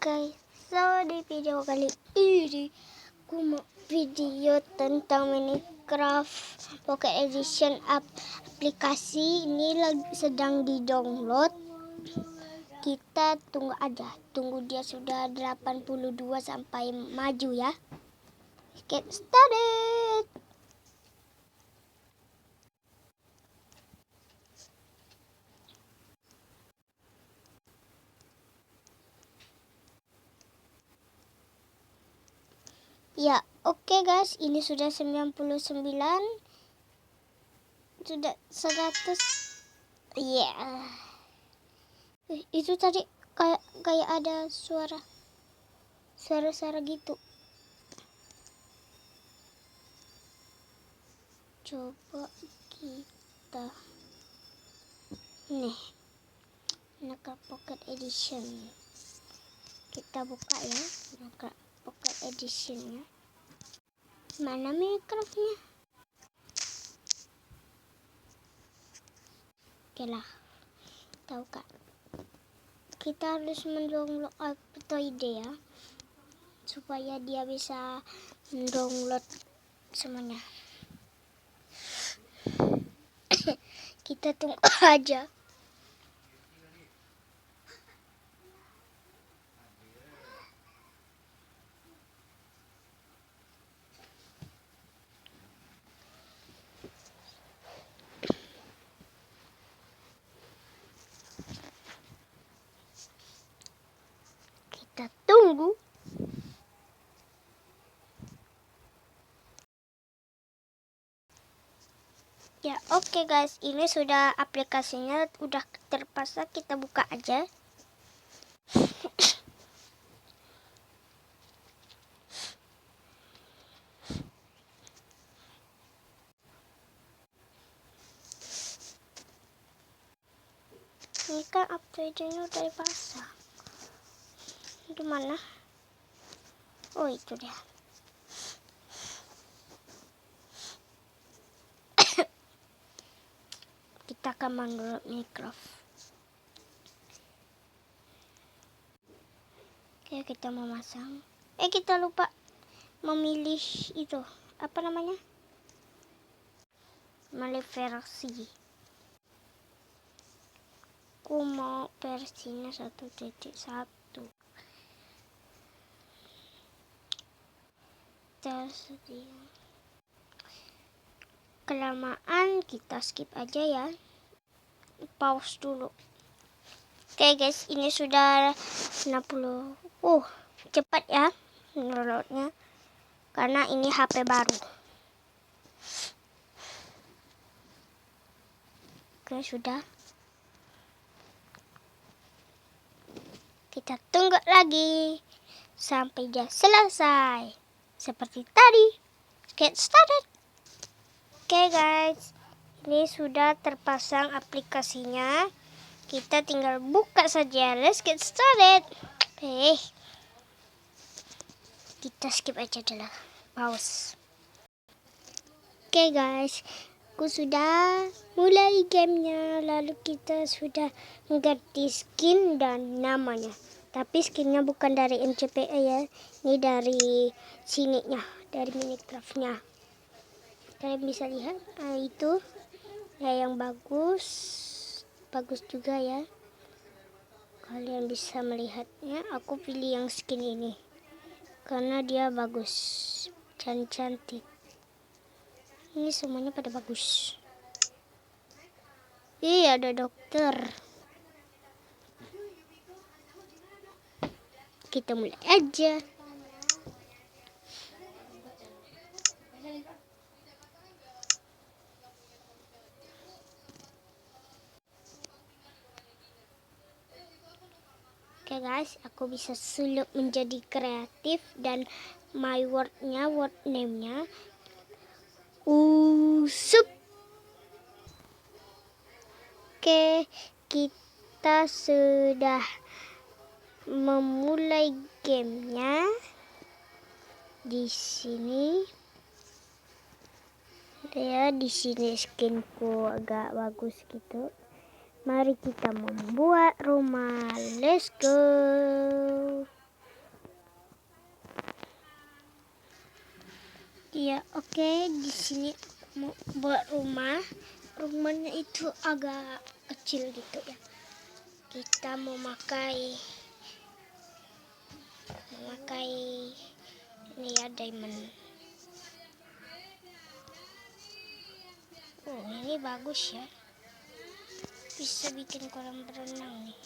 Oke, so di video kali ini aku mau video tentang Minecraft Pocket Edition aplikasi ini sedang di-download. Kita tunggu aja, tunggu dia sudah 82 sampai maju ya. Get started. Ya, oke guys, ini sudah 99. Sudah 100. Ya. Itu tadi kayak ada suara gitu. Coba kita nih, Minecraft Pocket Edition. Kita buka ya, Minecraft Pocket Editionnya. Mana Minecraftnya? Oke lah, tahu kak. Kita harus mendownload Aptoide ya, supaya dia bisa mendownload semuanya. Kita tunggu aja. Kita tunggu. Ya, oke guys, ini sudah aplikasinya udah terpasang, kita buka aja. Ini kan update-nya udah dipasang. Di mana? Oh, itu dia. Kita akan mendownload Minecraft. Oke, kita mau masang. Kita lupa memilih itu. Apa namanya? Memilih versi. Aku mau versinya 1.1. Tersedia. Kelamaan, kita skip aja ya. Pause dulu. Oke guys, ini sudah 60. Cepat ya downloadnya, karena ini HP baru. Oke, sudah. Kita tunggu lagi sampai dia selesai. Seperti tadi. Get started. Oke guys, ini sudah terpasang aplikasinya. Kita tinggal buka saja. Let's get started. Kita skip aja dulu. Pause. Oke guys, aku sudah mulai gamenya. Lalu kita sudah mengganti skin dan namanya. Tapi skinnya bukan dari MCPA ya. Ini dari sininya, dari Minecraftnya. Kalian bisa lihat, itu ya yang bagus juga ya. Kalian bisa melihatnya. Aku pilih yang skin ini karena dia bagus dan cantik. Ini semuanya pada bagus. Ada dokter. Kita mulai aja. Oke guys, aku bisa sulap menjadi kreatif dan my word name-nya Usup. Oke, kita sudah memulai gamenya. Di sini ya, di sini skinku agak bagus gitu. Mari kita membuat rumah. Let's go. Ya, oke. Di sini mau buat rumah. Rumahnya itu agak kecil gitu ya. Kita memakai ini ya, diamond. Oh, ini bagus ya. Bisa bikin kolam berenang nih.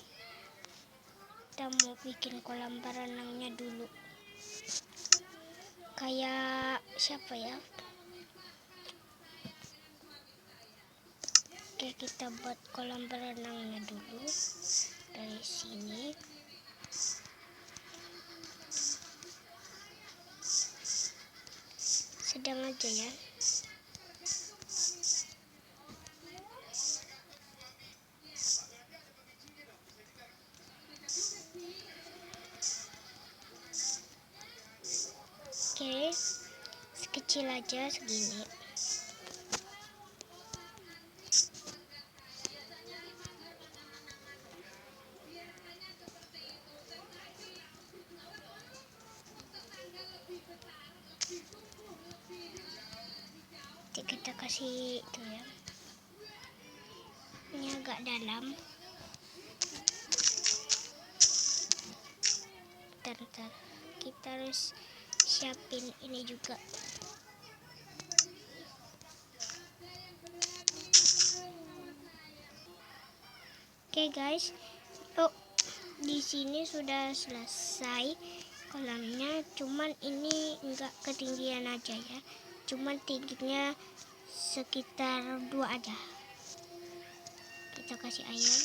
Kita mau bikin kolam berenangnya dulu. Kayak siapa ya? Oke, kita buat kolam berenangnya dulu dari sini. Sedang aja ya. Oke, sekecil aja segini. Kita kasih itu ya. Ini agak dalam. Bentar. Kita harus siapin ini juga. Oke guys, di sini sudah selesai kolamnya. Cuman ini enggak ketinggian aja ya. Cuman tingginya sekitar 2 aja. Kita kasih air.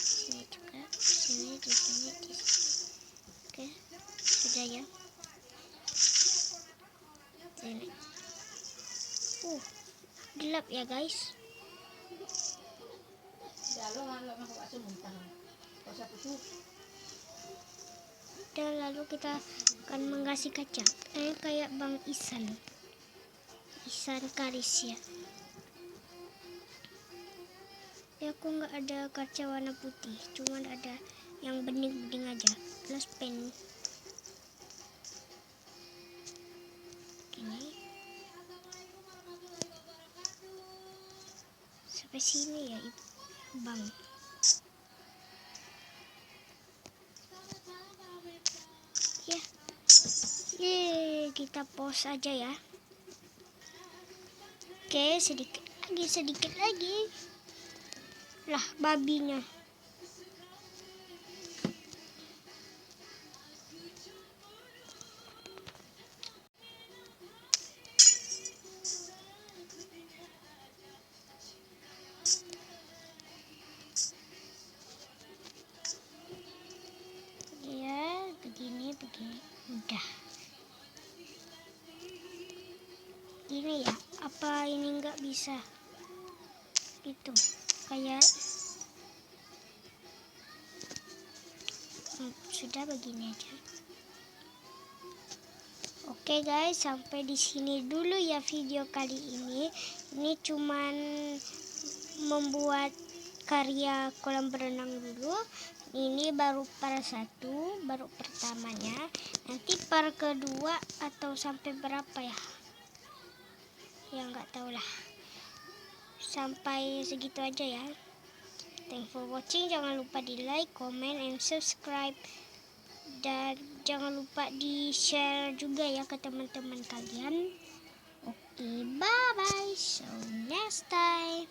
Sini juga, di sini. Oke, sudah ya. Sini. Gelap ya guys. Dan lalu kita akan menggasih kaca. Kayak Bang Isan Karis ya. Ya, aku nggak ada kaca warna putih, cuman ada yang bening-bening aja. Plus pen. Ini sampai sini ya, Bang. Ya, kita pause aja ya. Oke, sedikit lagi. Lah, babinya. Ya, begini. Udah. Gini ya, apa ini nggak bisa? Gitu. Kayak sudah begini aja. Oke guys, sampai di sini dulu ya video kali ini. Ini cuman membuat karya kolam berenang dulu. Ini baru part 1, baru pertamanya. Nanti part kedua atau sampai berapa ya? Ya nggak tahu lah. Sampai segitu aja ya. Thanks for watching. Jangan lupa di like, comment, and subscribe. Dan jangan lupa di share juga ya ke teman-teman kalian. Oke, bye bye. So next time.